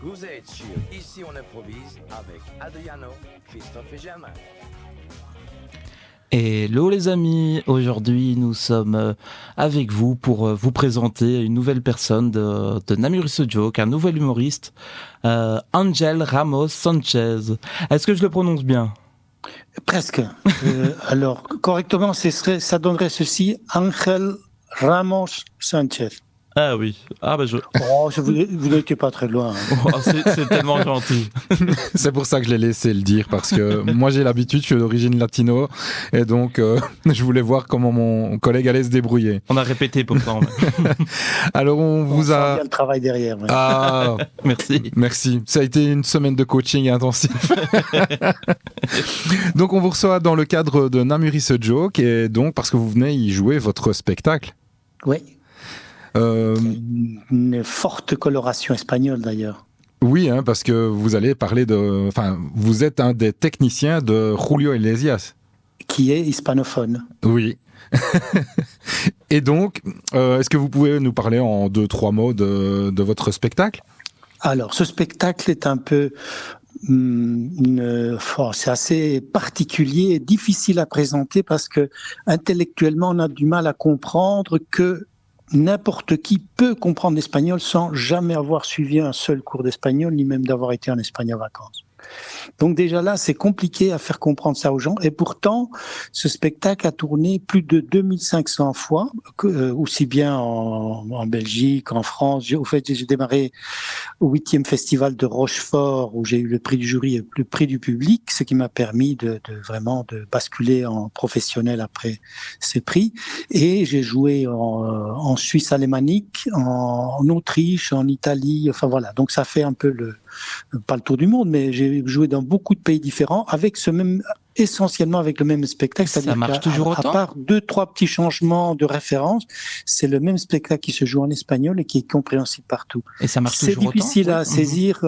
Vous êtes sur Ici on improvise avec Adriano, Christophe et Germain. Hello les amis, aujourd'hui nous sommes avec vous pour vous présenter une nouvelle personne de Namurice Joke, un nouvel humoriste, Ángel Ramos Sánchez. Est-ce que je le prononce bien ? Presque. Alors, correctement, ça donnerait ceci, Ángel Ramos Sánchez. Ah oui. Ah bah vous n'étiez pas très loin. Hein. Oh, c'est tellement gentil. C'est pour ça que je l'ai laissé le dire, parce que moi j'ai l'habitude, je suis d'origine latino, et donc je voulais voir comment mon collègue allait se débrouiller. On a répété pourtant. Alors on vous a... Il y a le travail derrière. Ouais. Ah, Merci. Ça a été une semaine de coaching intensif. Donc on vous reçoit dans le cadre de Namurice Joke, et donc parce que vous venez y jouer votre spectacle. Oui. Une forte coloration espagnole d'ailleurs. Oui, hein, parce que vous allez parler vous êtes un des techniciens de Julio Iglesias. Qui est hispanophone. Oui. Et donc, est-ce que vous pouvez nous parler en 2-3 mots de votre spectacle ? Alors, ce spectacle est un peu... c'est assez particulier et difficile à présenter parce que intellectuellement, on a du mal à comprendre que n'importe qui peut comprendre l'espagnol sans jamais avoir suivi un seul cours d'espagnol, ni même d'avoir été en Espagne en vacances. Donc déjà là, c'est compliqué à faire comprendre ça aux gens. Et pourtant, ce spectacle a tourné plus de 2500 fois, aussi bien en Belgique, en France. J'ai démarré au 8e festival de Rochefort, où j'ai eu le prix du jury et le prix du public, ce qui m'a permis de vraiment de basculer en professionnel après ces prix. Et j'ai joué en Suisse alémanique, en Autriche, en Italie. Enfin voilà, donc ça fait un peu pas le tour du monde, mais j'ai joué dans beaucoup de pays différents essentiellement avec le même spectacle. Ça marche toujours autant ? À part 2-3 petits changements de référence, c'est le même spectacle qui se joue en espagnol et qui est compréhensible partout. Et ça marche toujours autant ? C'est difficile à saisir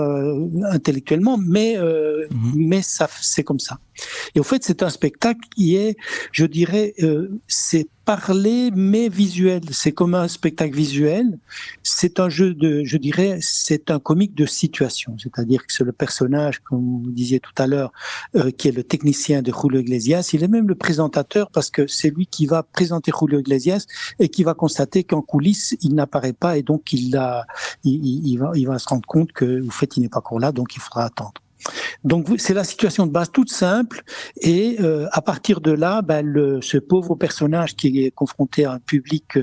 intellectuellement, mais ça, c'est comme ça. Et au fait, c'est un spectacle qui est, je dirais, c'est parler mais visuel. C'est comme un spectacle visuel. C'est un jeu je dirais, c'est un comique de situation. C'est-à-dire que c'est le personnage, comme vous disiez tout à l'heure, qui est le technicien de Julio Iglesias. Il est même le présentateur parce que c'est lui qui va présenter Julio Iglesias et qui va constater qu'en coulisses, il n'apparaît pas et donc il va se rendre compte que, au fait, il n'est pas encore là, donc il faudra attendre. Donc c'est la situation de base toute simple et à partir de là, ce pauvre personnage qui est confronté à un public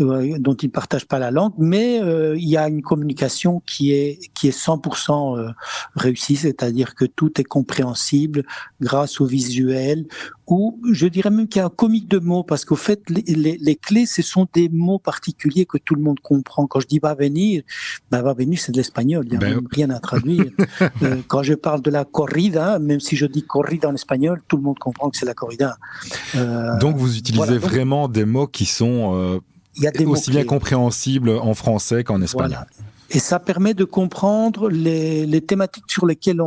dont il ne partage pas la langue, mais il y a une communication qui est 100% réussie, c'est-à-dire que tout est compréhensible grâce au visuel, ou je dirais même qu'il y a un comique de mots, parce qu'au fait les clés, ce sont des mots particuliers que tout le monde comprend. Quand je dis va venir c'est de l'espagnol, il n'y a même rien à traduire. Quand je parle de la corrida, même si je dis corrida en espagnol, tout le monde comprend que c'est la corrida. Donc vous utilisez vraiment des mots qui sont aussi bien compréhensibles en français qu'en espagnol. Voilà. Et ça permet de comprendre les thématiques sur lesquelles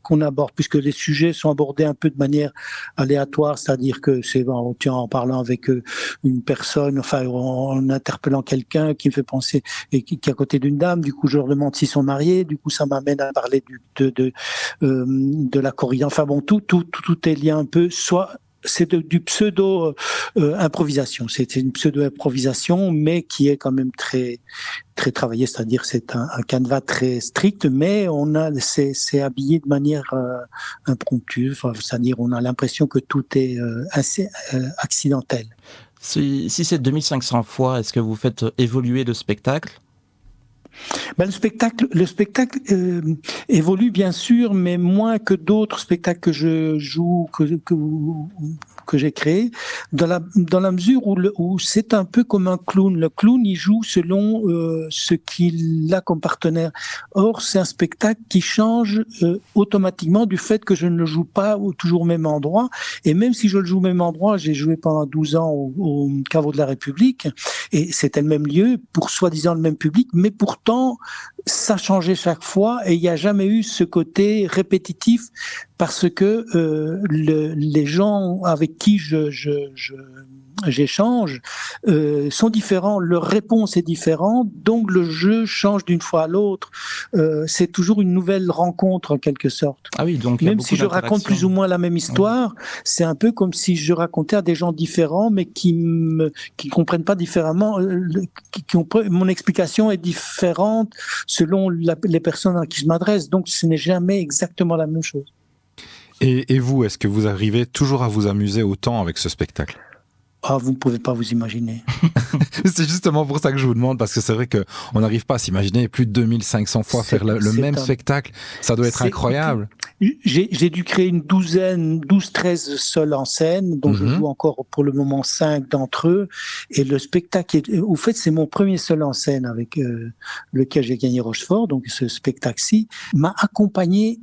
qu'on aborde, puisque les sujets sont abordés un peu de manière aléatoire, c'est-à-dire que en parlant avec une personne, enfin en interpellant quelqu'un qui me fait penser et qui est à côté d'une dame, du coup je leur demande s'ils sont mariés, du coup ça m'amène à parler de la corrida. Enfin bon, tout est lié un peu, soit c'est du pseudo improvisation. C'est une pseudo improvisation, mais qui est quand même très très travaillé. C'est-à-dire c'est un canevas très strict, mais c'est habillé de manière impromptue. Enfin, c'est-à-dire on a l'impression que tout est assez accidentel. Si c'est 2500 fois, est-ce que vous faites évoluer le spectacle ? Le spectacle évolue bien sûr, mais moins que d'autres spectacles que je joue, que j'ai créé, dans la mesure où c'est un peu comme un clown. Le clown, il joue selon ce qu'il a comme partenaire. Or, c'est un spectacle qui change automatiquement du fait que je ne le joue pas toujours au même endroit. Et même si je le joue au même endroit, j'ai joué pendant 12 ans au Caveau de la République, et c'était le même lieu, pour soi-disant le même public, mais pourtant, ça changeait chaque fois et il n'y a jamais eu ce côté répétitif parce que les gens avec qui j'échange sont différents, leur réponse est différente, donc le jeu change d'une fois à l'autre. C'est toujours une nouvelle rencontre en quelque sorte. Ah oui, donc il y a Même beaucoup si je raconte plus ou moins la même histoire, c'est un peu comme si je racontais à des gens différents, mais qui comprennent pas différemment. Mon explication est différente selon les personnes à qui je m'adresse, donc ce n'est jamais exactement la même chose. Et vous, est-ce que vous arrivez toujours à vous amuser autant avec ce spectacle ? Ah, vous ne pouvez pas vous imaginer. C'est justement pour ça que je vous demande, parce que c'est vrai qu'on n'arrive pas à s'imaginer plus de 2500 fois faire le même spectacle. Ça doit être incroyable. J'ai dû créer une 12-13 seuls en scène, dont je joue encore pour le moment 5 d'entre eux. Et le spectacle, au fait, c'est mon premier seul en scène avec lequel j'ai gagné Rochefort. Donc ce spectacle-ci m'a accompagné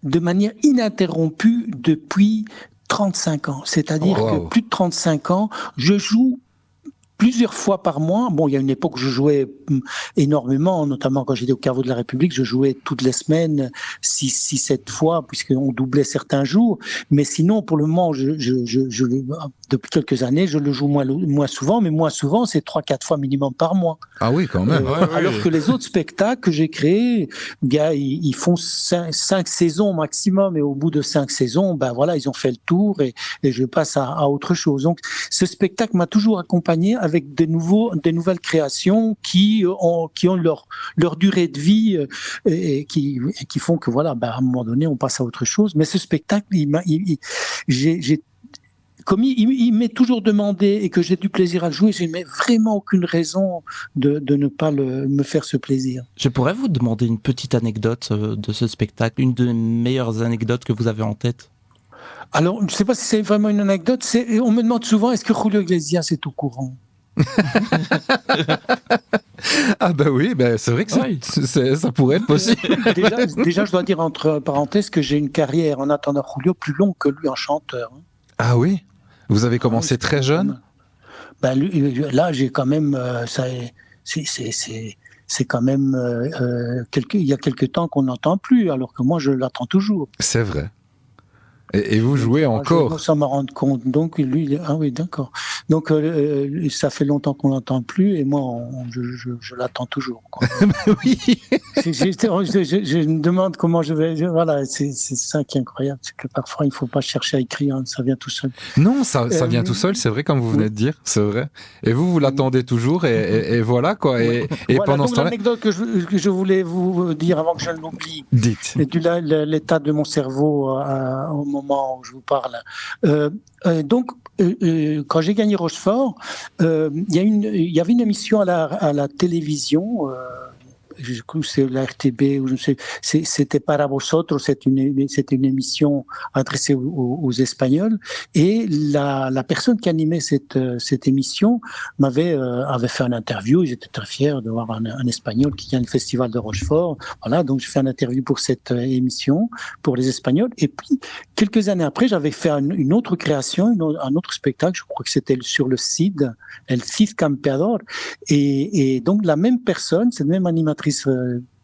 de manière ininterrompue depuis 35 ans. C'est-à-dire que plus de 35 ans, je joue plusieurs fois par mois. Bon, il y a une époque où je jouais énormément, notamment quand j'étais au Caveau de la République, je jouais toutes les semaines, 6-7 fois, puisqu'on doublait certains jours. Mais sinon, pour le moment, depuis quelques années, je le joue moins souvent, mais moins souvent, c'est 3-4 fois minimum par mois. Ah oui, quand même. Alors que les autres spectacles que j'ai créés, gars, ils font 5 saisons maximum, et au bout de 5 saisons, ben voilà, ils ont fait le tour et je passe à autre chose. Donc, ce spectacle m'a toujours accompagné avec des nouvelles créations qui ont leur durée de vie et qui font que voilà, ben à un moment donné, on passe à autre chose. Mais ce spectacle, comme il m'est toujours demandé et que j'ai du plaisir à le jouer, j'ai vraiment aucune raison de ne pas me faire ce plaisir. Je pourrais vous demander une petite anecdote de ce spectacle, une des meilleures anecdotes que vous avez en tête? Alors, je ne sais pas si c'est vraiment une anecdote. On me demande souvent, est-ce que Julio Iglesias est au courant? Ah bah oui, bah c'est vrai que ça pourrait être possible. Déjà, je dois dire entre parenthèses que j'ai une carrière en attendant Julio plus longue que lui en chanteur. Ah oui? Vous avez commencé très jeune? Ben là, j'ai quand même... c'est quand même... il y a quelque temps qu'on n'entend plus, alors que moi, je l'attends toujours. C'est vrai. Et vous jouez encore? Ça me rend compte. Donc lui, ah oui, d'accord. Donc ça fait longtemps qu'on l'entend plus, et moi, je l'attends toujours. Quoi. Oui. Je me demande comment je vais. Voilà, c'est ça qui est incroyable, c'est que parfois il faut pas chercher à écrire, hein, ça vient tout seul. Non, ça vient tout seul, c'est vrai, comme vous venez de dire, c'est vrai. Et vous l'attendez toujours, et voilà quoi. Et voilà, pendant donc ce temps-là, l'anecdote que je voulais vous dire avant que je l'oublie. Dites. L'état de mon cerveau au moment où je vous parle. Donc, quand j'ai gagné Rochefort, il y avait une émission à la télévision. Je crois que c'est la RTB, ou je ne sais, c'était Para Vosotros, c'était une émission adressée aux Espagnols, et la personne qui animait cette émission avait fait une interview. J'étais très fier de voir un Espagnol qui gagne le festival de Rochefort. Voilà, donc j'ai fait une interview pour cette émission, pour les Espagnols, et puis quelques années après, j'avais fait une autre création, un autre spectacle, je crois que c'était sur le CID, El Cid Campeador, et donc la même personne, cette même animatrice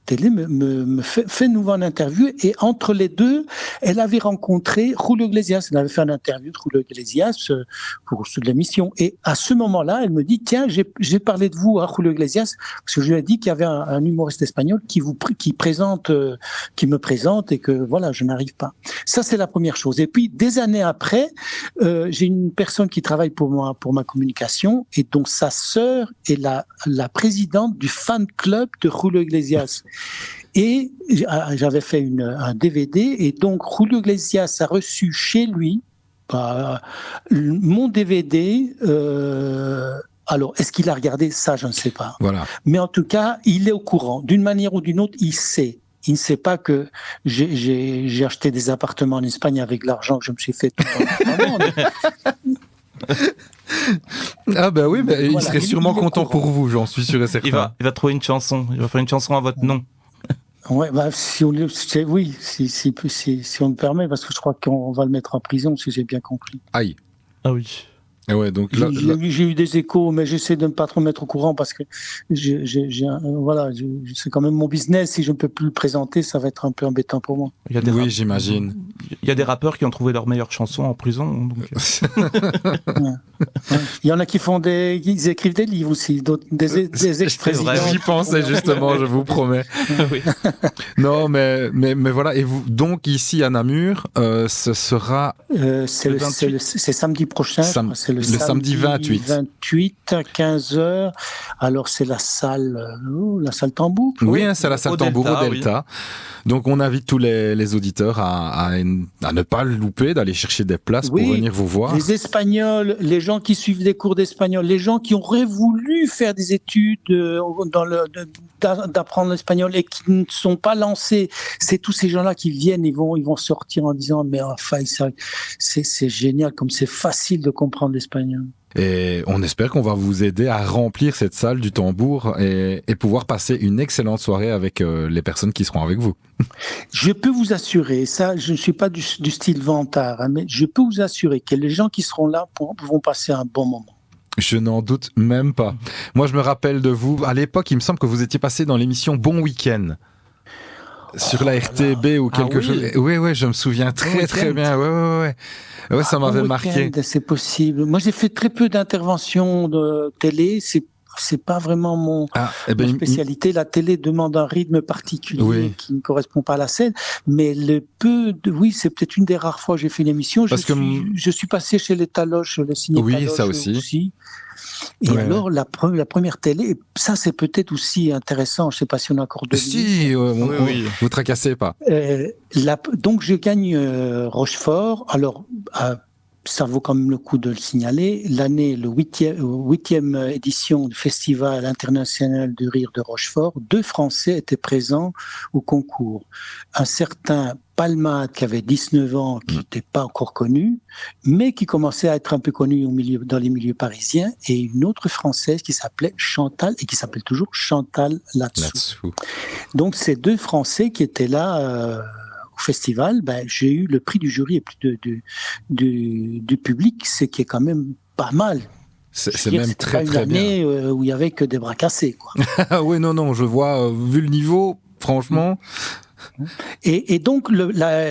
télé me fait nouveau une interview, et entre les deux, elle avait rencontré Julio Iglesias. Elle avait fait une interview de Julio Iglesias pour l'émission. Et à ce moment-là, elle me dit, tiens, j'ai parlé de vous à Julio Iglesias, parce que je lui ai dit qu'il y avait un humoriste espagnol qui me présente, et que voilà, je n'arrive pas. Ça, c'est la première chose. Et puis, des années après, j'ai une personne qui travaille pour moi, pour ma communication, et dont sa sœur est la présidente du fan club de Julio Iglesias. Et j'avais fait un DVD, et donc Julio Iglesias a reçu chez lui mon DVD. Alors, est-ce qu'il a regardé ça? Je ne sais pas. Voilà. Mais en tout cas, il est au courant. D'une manière ou d'une autre, il sait. Il ne sait pas que j'ai acheté des appartements en Espagne avec l'argent que je me suis fait tout en Ah bah oui, mais voilà, il serait sûrement il est content courant. pour vous, j'en suis sûr et certain. Il va trouver une chanson. Il va faire une chanson à votre nom. Ouais, bah, si on le permet, parce que je crois qu'on va le mettre en prison, si j'ai bien compris. Aïe. Ah oui. Et ouais, donc là, J'ai eu des échos, mais j'essaie de ne pas trop mettre au courant parce que c'est quand même mon business. Si je ne peux plus le présenter, ça va être un peu embêtant pour moi. oui, j'imagine. Il y a des rappeurs qui ont trouvé leur meilleure chanson en prison. Donc... Il y en a qui ils écrivent des livres aussi, des ex-présidents. J'y pensais justement, je vous promets. Oui. Non, mais voilà. Et vous, donc ici à Namur, ce sera. C'est samedi prochain. C'est le samedi 28 à 15h. Alors c'est la salle Tambour. Oui, hein, c'est la salle Tambour au Delta. Oui. Donc on invite tous les auditeurs à ne pas le louper, d'aller chercher des places pour venir vous voir. Les Espagnols, les gens qui suivent des cours d'espagnol, les gens qui auraient voulu faire des études d'apprendre l'espagnol et qui ne sont pas lancés, c'est tous ces gens-là qui viennent, ils vont sortir en disant mais enfin c'est génial, comme c'est facile de comprendre l'espagnol. Et on espère qu'on va vous aider à remplir cette salle du Tambour et pouvoir passer une excellente soirée avec les personnes qui seront avec vous. Je peux vous assurer, ça, je ne suis pas du style vantard, hein, mais je peux vous assurer que les gens qui seront là vont passer un bon moment. Je n'en doute même pas. Moi, je me rappelle de vous. À l'époque, il me semble que vous étiez passé dans l'émission Bon Week-end. Sur la RTB ou quelque chose. Oui, je me souviens très bien. Ouais, ça m'avait marqué. C'est possible. Moi, j'ai fait très peu d'interventions de télé. C'est pas vraiment mon spécialité. La télé demande un rythme particulier qui ne correspond pas à la scène. Mais c'est peut-être une des rares fois que j'ai fait une émission. Je suis passé chez les Taloches, le ciné Taloche. Oui, ça aussi. Et alors, la première télé, ça c'est peut-être aussi intéressant, je ne sais pas si on a encore de vous tracassez pas. Donc je gagne Rochefort, alors ça vaut quand même le coup de le signaler, l'année, le 8e édition du Festival international du rire de Rochefort, 2 Français étaient présents au concours. Un certain Palmade qui avait 19 ans, qui n'était pas encore connu, mais qui commençait à être un peu connu dans les milieux parisiens, et une autre Française qui s'appelait Chantal, et qui s'appelle toujours Chantal Latsou. Donc ces 2 Français qui étaient là au festival, j'ai eu le prix du jury et plus du public, ce qui est quand même pas mal. C'est même très très bien. Année où il y avait que des bras cassés, quoi. Oui, non, je vois, vu le niveau, franchement. Et donc,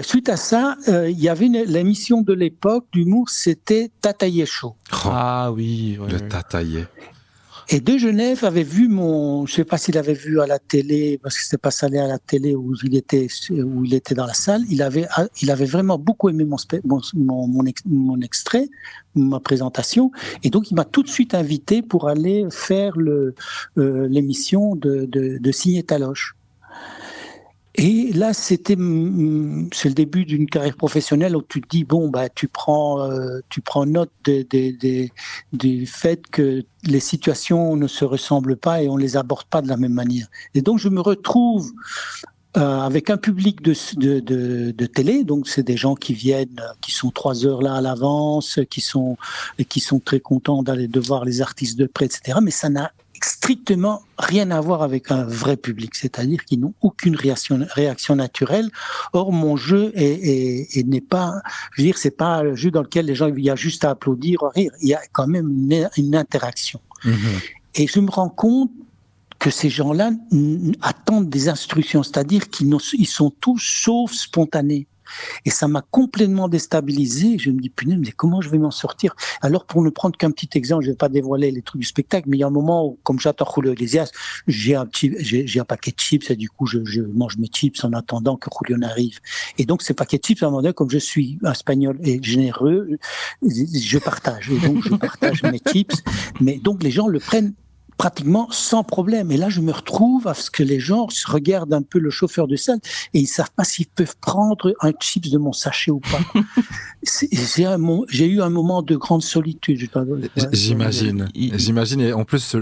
suite à ça, il y avait l'émission de l'époque d'humour, c'était Tataillé Show. Ah oui. Le Tataillé. Et de Genève avait vu je sais pas s'il avait vu à la télé, parce que c'était pas salé à la télé où il était dans la salle. Il avait vraiment beaucoup aimé mon extrait, ma présentation. Et donc, il m'a tout de suite invité pour aller faire l'émission de Signé Taloche. Et là, c'est le début d'une carrière professionnelle où tu te dis tu prends note du fait que les situations ne se ressemblent pas et on les aborde pas de la même manière. Et donc, je me retrouve avec un public de télé, donc c'est des gens qui viennent, qui sont 3 heures là à l'avance, qui sont très contents de voir les artistes de près, etc. Mais ça n'a strictement rien à voir avec un vrai public, c'est-à-dire qu'ils n'ont aucune réaction naturelle. Or, mon jeu n'est pas, je veux dire, c'est pas le jeu dans lequel les gens, il y a juste à applaudir, rire. Il y a quand même une interaction. Mmh. Et je me rends compte que ces gens-là attendent des instructions, c'est-à-dire qu'ils sont tous sauf spontanés. Et ça m'a complètement déstabilisé. Je me dis, punaise, mais comment je vais m'en sortir? Alors, pour ne prendre qu'un petit exemple, je vais pas dévoiler les trucs du spectacle, mais il y a un moment où, comme j'attends Julio Iglesias, j'ai un paquet de chips, et du coup, je mange mes chips en attendant que Julio n'arrive. Et donc, ces paquets de chips, à un moment donné, comme je suis espagnol et généreux, je partage. Et donc, je partage mes chips. Mais donc, les gens le prennent pratiquement sans problème. Et là, je me retrouve à ce que les gens regardent un peu le chauffeur de salle et ils savent pas s'ils peuvent prendre un chips de mon sachet ou pas. J'ai eu un moment de grande solitude. J'imagine. Et en plus,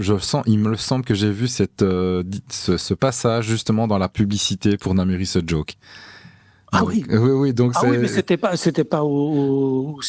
il me semble que j'ai vu ce passage justement dans la publicité pour Namuris Joke. Oui, donc c'est... oui, mais c'était pas au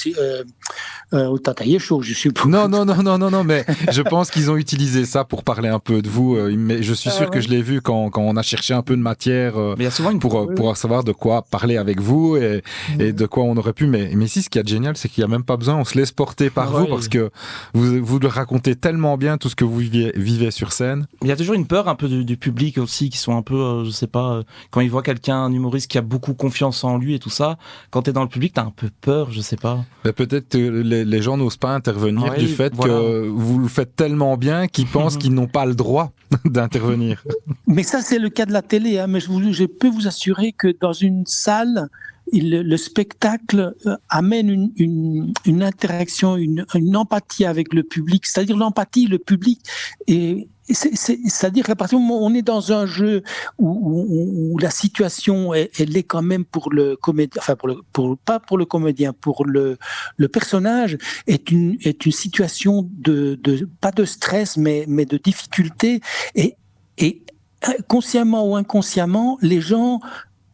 Tataillé Chaud, je suppose. Non, mais je pense qu'ils ont utilisé ça pour parler un peu de vous. Mais je suis sûr que je l'ai vu quand on a cherché un peu de matière mais il y a souvent pour savoir de quoi parler avec vous et de quoi on aurait pu. Mais ici, ce qui est génial, c'est qu'il n'y a même pas besoin. On se laisse porter par vous parce que vous le racontez tellement bien tout ce que vous vivez sur scène. Il y a toujours une peur un peu du public aussi, qui sont un peu, je sais pas, quand ils voient quelqu'un, un humoriste qui a beaucoup confiance en lui et tout ça, quand t'es dans le public, t'as un peu peur, je sais pas. Mais peut-être que les gens n'osent pas intervenir du fait que vous le faites tellement bien qu'ils pensent qu'ils n'ont pas le droit d'intervenir. Mais ça, c'est le cas de la télé, hein. Mais je peux vous assurer que dans une salle, le spectacle amène une interaction, une empathie avec le public. C'est-à-dire l'empathie, le public, et c'est-à-dire qu'à partir du moment où on est dans un jeu où la situation elle est quand même pour le comédien, enfin pas pour le comédien, pour le personnage est une situation de pas de stress mais de difficulté et consciemment ou inconsciemment les gens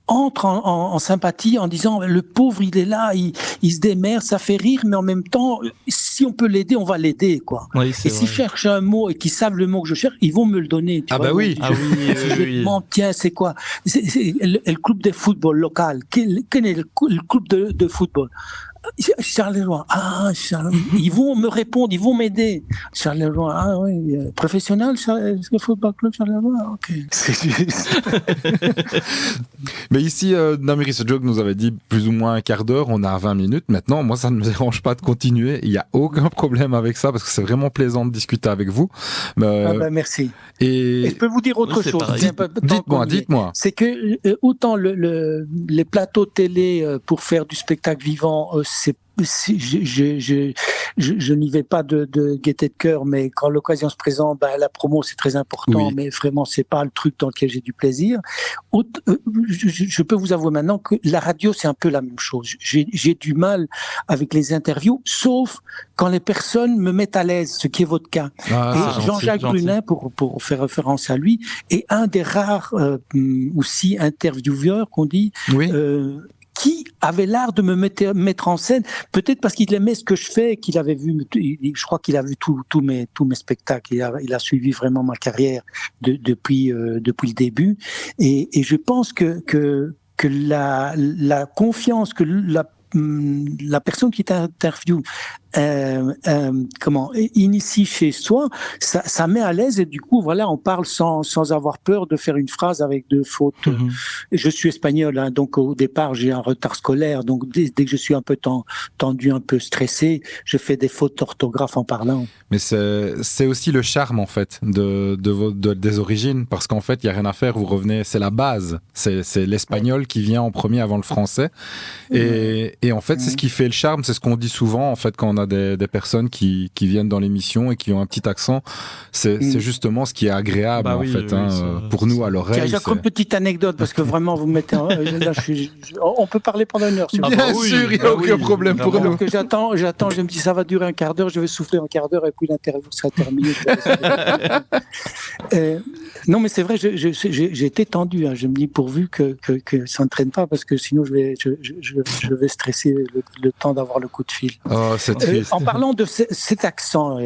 entrent en sympathie en disant le pauvre il est là, il se démerde, ça fait rire, mais en même temps si on peut l'aider, on va l'aider quoi. Oui, et s'ils cherchent un mot et qu'ils savent le mot que je cherche, ils vont me le donner. Tu vois, oui. Je demande tiens c'est quoi, c'est le club de football local. Quel est le club de football? Charleroi. Ils vont me répondre, ils vont m'aider. Charleroi, professionnel, le football club Charleroi, ok. C'est juste. Mais ici, Namiri Joke nous avait dit plus ou moins un quart d'heure, on a 20 minutes. Maintenant, moi, ça ne me dérange pas de continuer. Il n'y a aucun problème avec ça parce que c'est vraiment plaisant de discuter avec vous. Merci. Et je peux vous dire autre chose. Dites-moi. C'est que autant les plateaux télé pour faire du spectacle vivant, je n'y vais pas de gaieté de cœur, mais quand l'occasion se présente, la promo c'est très important, mais vraiment c'est pas le truc dans lequel j'ai du plaisir. Je peux vous avouer maintenant que la radio c'est un peu la même chose. J'ai du mal avec les interviews, sauf quand les personnes me mettent à l'aise, ce qui est votre cas. Et Jean-Jacques Brunin, pour faire référence à lui, est un des rares aussi intervieweurs qu'on dit. Qui avait l'art de me mettre en scène, peut-être parce qu'il aimait ce que je fais, qu'il avait vu, je crois qu'il a vu tous mes spectacles, il a suivi vraiment ma carrière depuis le début, et je pense que la confiance que la personne qui t'interviewe initie chez soi, ça met à l'aise et du coup voilà, on parle sans avoir peur de faire une phrase avec deux fautes. Je suis espagnol, hein, donc au départ j'ai un retard scolaire, donc dès que je suis un peu tendu, un peu stressé, je fais des fautes d'orthographe en parlant. Mais c'est aussi le charme en fait des origines, parce qu'en fait il y a rien à faire, vous revenez, c'est la base, c'est l'espagnol qui vient en premier avant le français, et en fait c'est ce qui fait le charme, c'est ce qu'on dit souvent en fait quand on a des personnes qui viennent dans l'émission et qui ont un petit accent, c'est justement ce qui est agréable pour nous à l'oreille. J'ai encore une petite anecdote parce que vraiment vous me mettez là, on peut parler pendant une heure. Bien sûr, il n'y a aucun problème pour nous. Que j'attends, je me dis ça va durer un quart d'heure, je vais souffler un quart d'heure et puis l'interview sera terminée. Non mais c'est vrai, j'ai été tendu, hein. Je me dis pourvu que ça ne traîne pas parce que sinon je vais stresser le temps d'avoir le coup de fil. Oh, c'est triste. En parlant de cet accent,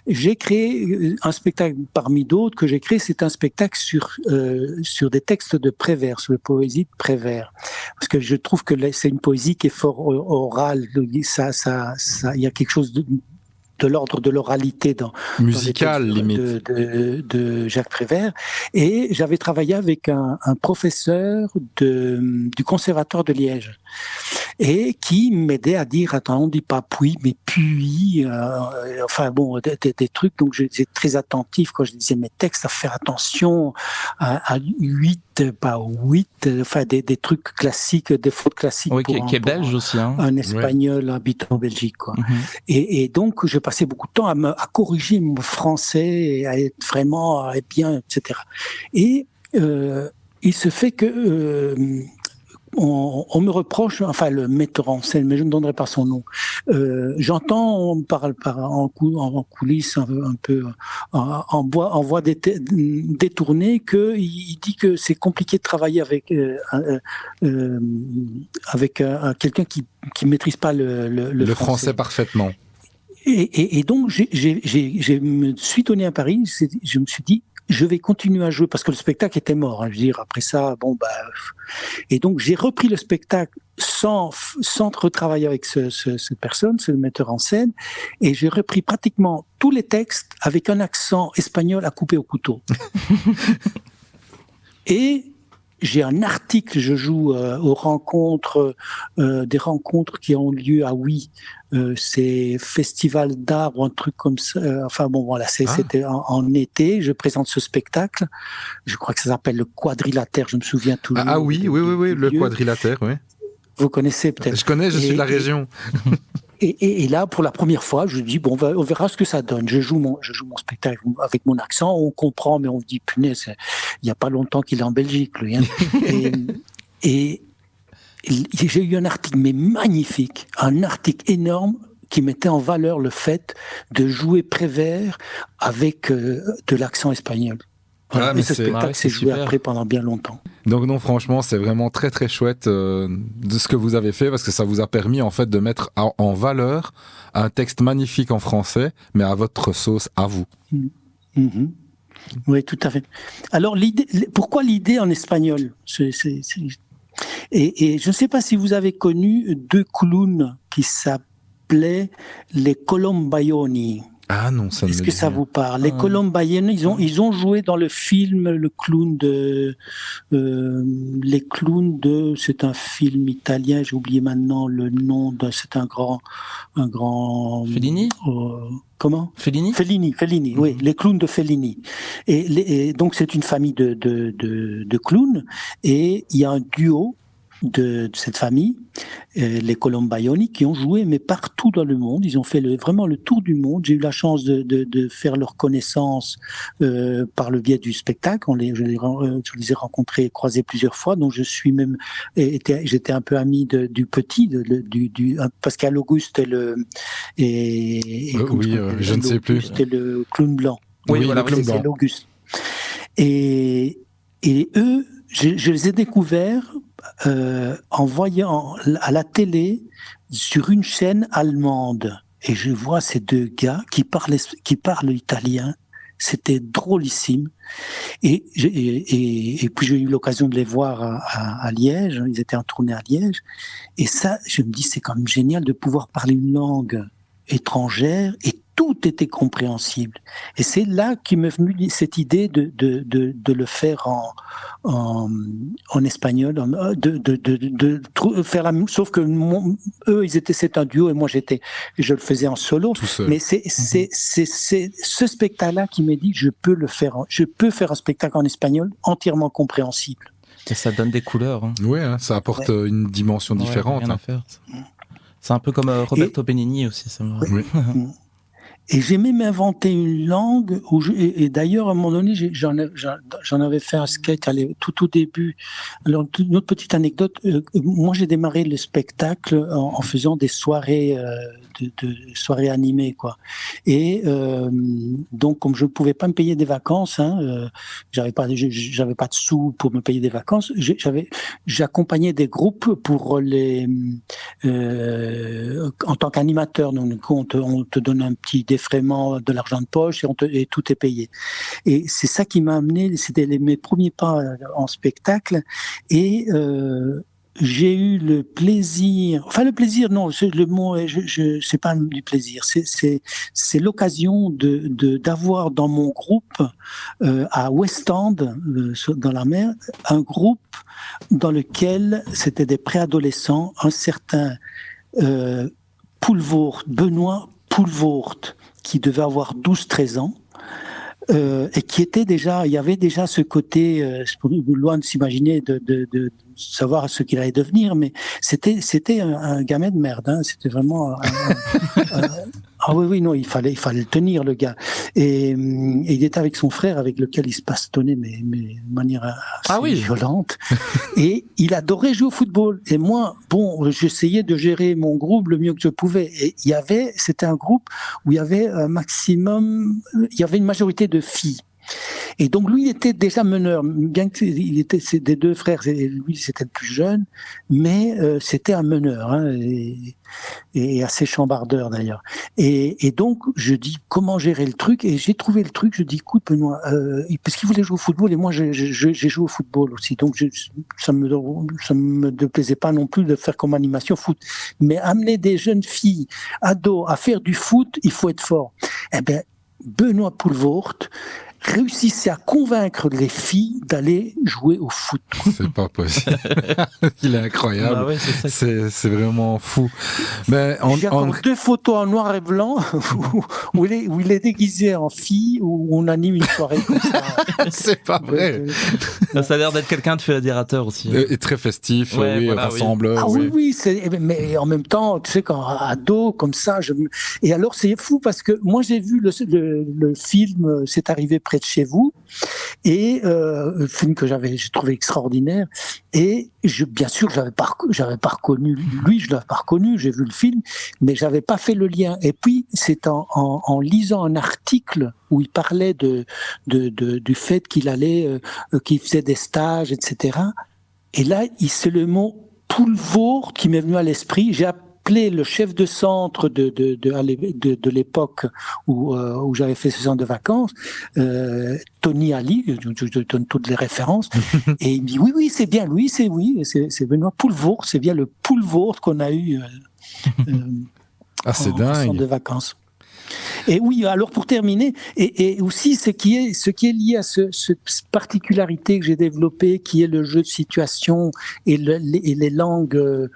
j'ai créé un spectacle parmi d'autres que j'ai créé. C'est un spectacle sur des textes de Prévert, sur la poésie de Prévert, parce que je trouve que c'est une poésie qui est fort orale. Ça, il y a quelque chose de l'ordre de l'oralité musical limite de Jacques Prévert, et j'avais travaillé avec un professeur du conservatoire de Liège et qui m'aidait à dire attends, on dit pas puis mais puis enfin bon des trucs, donc j'étais très attentif quand je disais mes textes à faire attention à 8 pas 8, enfin des trucs classiques, des fautes classiques qui est belge aussi, hein. Un espagnol habitant en Belgique quoi. Et donc je passais beaucoup de temps à corriger mon français et à être vraiment bien, etc. Et il se fait que on me reproche, enfin le metteur en scène, mais je ne donnerai pas son nom. J'entends en coulisses un peu en voix détournée que il dit que c'est compliqué de travailler avec quelqu'un qui maîtrise pas le français parfaitement. Et donc je me suis donné à Paris. Je me suis dit, je vais continuer à jouer parce que le spectacle était mort. Je veux dire, après ça, et donc j'ai repris le spectacle sans retravailler avec cette personne, ce metteur en scène, et j'ai repris pratiquement tous les textes avec un accent espagnol à couper au couteau. Et j'ai un article, je joue aux rencontres, des rencontres qui ont lieu à Oui, c'est festival d'art ou un truc comme ça. C'était en été. Je présente ce spectacle. Je crois que ça s'appelle le Quadrilatère. Je me souviens toujours. Oui, le Quadrilatère, oui. Vous connaissez peut-être. Je connais, je suis de la région. Et là, pour la première fois, je dis on verra ce que ça donne. Je joue mon spectacle avec mon accent, on comprend, mais on se dit punaise, il y a pas longtemps qu'il est en Belgique, lui. Hein. et j'ai eu un article mais magnifique, un article énorme qui mettait en valeur le fait de jouer Prévert avec de l'accent espagnol. Voilà. Et ce spectacle s'est joué après pendant bien longtemps. Donc non, franchement, c'est vraiment très très chouette de ce que vous avez fait parce que ça vous a permis en fait de mettre en valeur un texte magnifique en français, mais à votre sauce, à vous. Mm-hmm. Oui, tout à fait. Alors pourquoi l'idée en espagnol ? Et je ne sais pas si vous avez connu deux clowns qui s'appelaient les Colombaioni. Ah non, ça ne me dit rien. Est-ce que ça vous parle ? Les Colombaioni, ils ont joué dans le film Le Clown les clowns de, c'est un film italien, j'ai oublié maintenant le nom, c'est un grand. Fellini ? Comment ? Fellini, oui, les clowns de Fellini. Et donc c'est une famille de clowns, et il y a un duo de cette famille, les Colombaioni, qui ont joué mais partout dans le monde. Ils ont fait vraiment le tour du monde. J'ai eu la chance de faire leur connaissance par le biais du spectacle. Je les ai rencontrés et croisés plusieurs fois. Donc je suis même j'étais un peu ami du petit, Pascal Auguste je ne sais plus. C'était le clown blanc. Oui, voilà, c'est l'Auguste. Et eux, je les ai découverts en voyant à la télé sur une chaîne allemande, et je vois ces deux gars qui parlent italien. C'était drôlissime. Et puis j'ai eu l'occasion de les voir à Liège. Ils étaient en tournée à Liège. Et ça, je me dis, c'est quand même génial de pouvoir parler une langue étrangère et tout était compréhensible. Et c'est là qu'est m'est venue cette idée de le faire en espagnol, de faire la même, sauf que eux, c'est un duo et moi je le faisais en solo. Mais c'est ce spectacle-là qui m'a dit, je peux faire un spectacle en espagnol entièrement compréhensible. Et ça donne des couleurs. Hein. Oui, hein, ça apporte une dimension différente. Rien à faire. C'est un peu comme Roberto Benigni aussi. Ça me... Oui. Et j'ai même inventé une langue et d'ailleurs à un moment donné j'en avais fait un sketch tout au début. Alors une autre petite anecdote, moi j'ai démarré le spectacle en faisant des soirées de soirées animées quoi. Et donc comme je ne pouvais pas me payer des vacances, j'avais pas de sous pour me payer des vacances, j'accompagnais des groupes pour en tant qu'animateur. Donc on te donne un petit défraiement de l'argent de poche et tout est payé. Et c'est ça qui m'a amené, c'était mes premiers pas en spectacle. Et j'ai eu le plaisir, non, c'est le mot, c'est pas du plaisir, c'est l'occasion d'avoir dans mon groupe à West End, dans la mer, un groupe dans lequel c'était des préadolescents, un certain Benoît Poulvoort, qui devait avoir 12-13 ans, et qui était déjà, il y avait déjà ce côté, loin de s'imaginer de savoir ce qu'il allait devenir, mais c'était un gamin de merde, hein, c'était vraiment Ah oui, non, il fallait le tenir, le gars. Et il était avec son frère, avec lequel il se bastonnait, mais de manière assez violente. Et il adorait jouer au football. Et moi, j'essayais de gérer mon groupe le mieux que je pouvais. Et c'était un groupe où il y avait un maximum, il y avait une majorité de filles. Et donc lui, il était déjà meneur, bien qu'il était des deux frères, et lui c'était le plus jeune, mais c'était un meneur, hein, et assez chambardeur d'ailleurs. Et donc je dis comment gérer le truc, et j'ai trouvé le truc. Je dis écoute Benoît, parce qu'il voulait jouer au football et moi j'ai joué au football aussi, donc ça me déplaisait pas non plus de faire comme animation foot, mais amener des jeunes filles, ados à faire du foot, il faut être fort. Eh ben Benoît Poelvoort réussissait à convaincre les filles d'aller jouer au foot. C'est pas possible. Il est incroyable. Bah ouais, c'est vraiment fou. Mais j'ai encore deux photos en noir et blanc où il est déguisé en fille, où on anime une soirée comme ça. C'est pas vrai. Ça a l'air d'être quelqu'un de fédérateur aussi. Et très festif, rassembleur. Ah oui, mais en même temps, tu sais, quand ado, comme ça, et alors c'est fou parce que moi j'ai vu le film C'est arrivé près de chez vous, et film que j'ai trouvé extraordinaire, et bien sûr j'avais pas reconnu lui, je l'avais pas reconnu, j'ai vu le film, mais j'avais pas fait le lien. Et puis c'est en lisant un article où il parlait du fait qu'il faisait des stages, etc. Et là, c'est le mot Poelvoort qui m'est venu à l'esprit. J'ai appelé le chef de centre de l'époque où j'avais fait ce centre de vacances, Tony Ali, je donne toutes les références, et il me dit oui, c'est bien lui, c'est Benoît Poelvoort, c'est bien le Poelvoort qu'on a eu c'est en dingue. centre de vacances. Et oui, alors pour terminer, et aussi ce qui est lié à cette particularité que j'ai développée, qui est le jeu de situation et les langues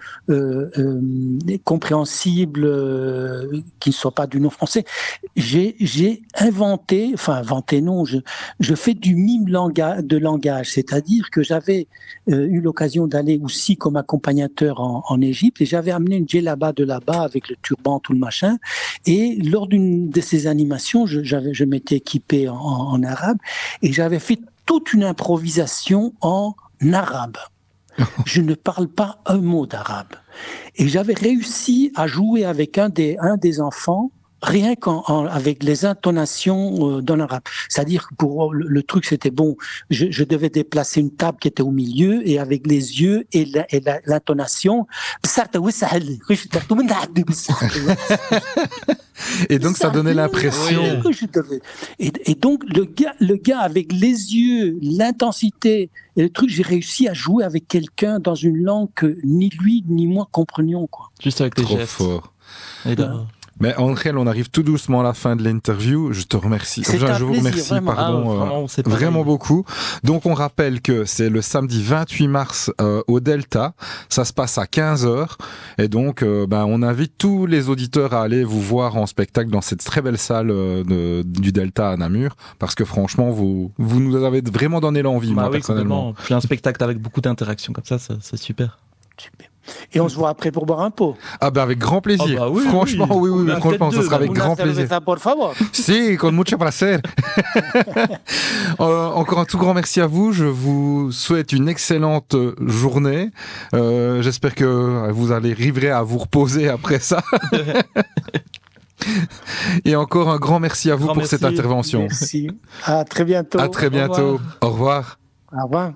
compréhensibles qui ne soient pas du non français, j'ai inventé non, je fais du mime de langage, c'est-à-dire que j'avais eu l'occasion d'aller aussi comme accompagnateur en Égypte, et j'avais amené une djellaba de là-bas avec le turban, tout le machin, et lors d'une de ces animations, je m'étais équipé en arabe, et j'avais fait toute une improvisation en arabe. Je ne parle pas un mot d'arabe. Et j'avais réussi à jouer avec un des enfants, rien avec les intonations dans l'arabe. C'est-à-dire que pour le truc, c'était bon. Je devais déplacer une table qui était au milieu, et avec les yeux et l'intonation. Et donc ça donnait l'impression. Et donc le gars avec les yeux, l'intensité et le truc, j'ai réussi à jouer avec quelqu'un dans une langue que ni lui ni moi comprenions, quoi. Juste avec les gestes. Trop fort. Mais Angel, on arrive tout doucement à la fin de l'interview. Je te remercie. Je vous remercie, vraiment. Vraiment beaucoup. Donc, on rappelle que c'est le samedi 28 mars au Delta. Ça se passe à 15h. Et donc, on invite tous les auditeurs à aller vous voir en spectacle dans cette très belle salle du Delta à Namur. Parce que franchement, vous nous avez vraiment donné l'envie, moi, personnellement. Puis un spectacle avec beaucoup d'interactions comme ça, c'est super. Super. Et on se voit après pour boire un pot. Ah ben avec grand plaisir. Oui, franchement, oui, franchement, ça sera avec grand plaisir. Por favor. Si, con mucho placer. Encore un tout grand merci à vous. Je vous souhaite une excellente journée. J'espère que vous arriverez à vous reposer après ça. Et encore un grand merci à vous pour cette intervention. Merci. À très bientôt. À très bientôt. Au revoir. Au revoir.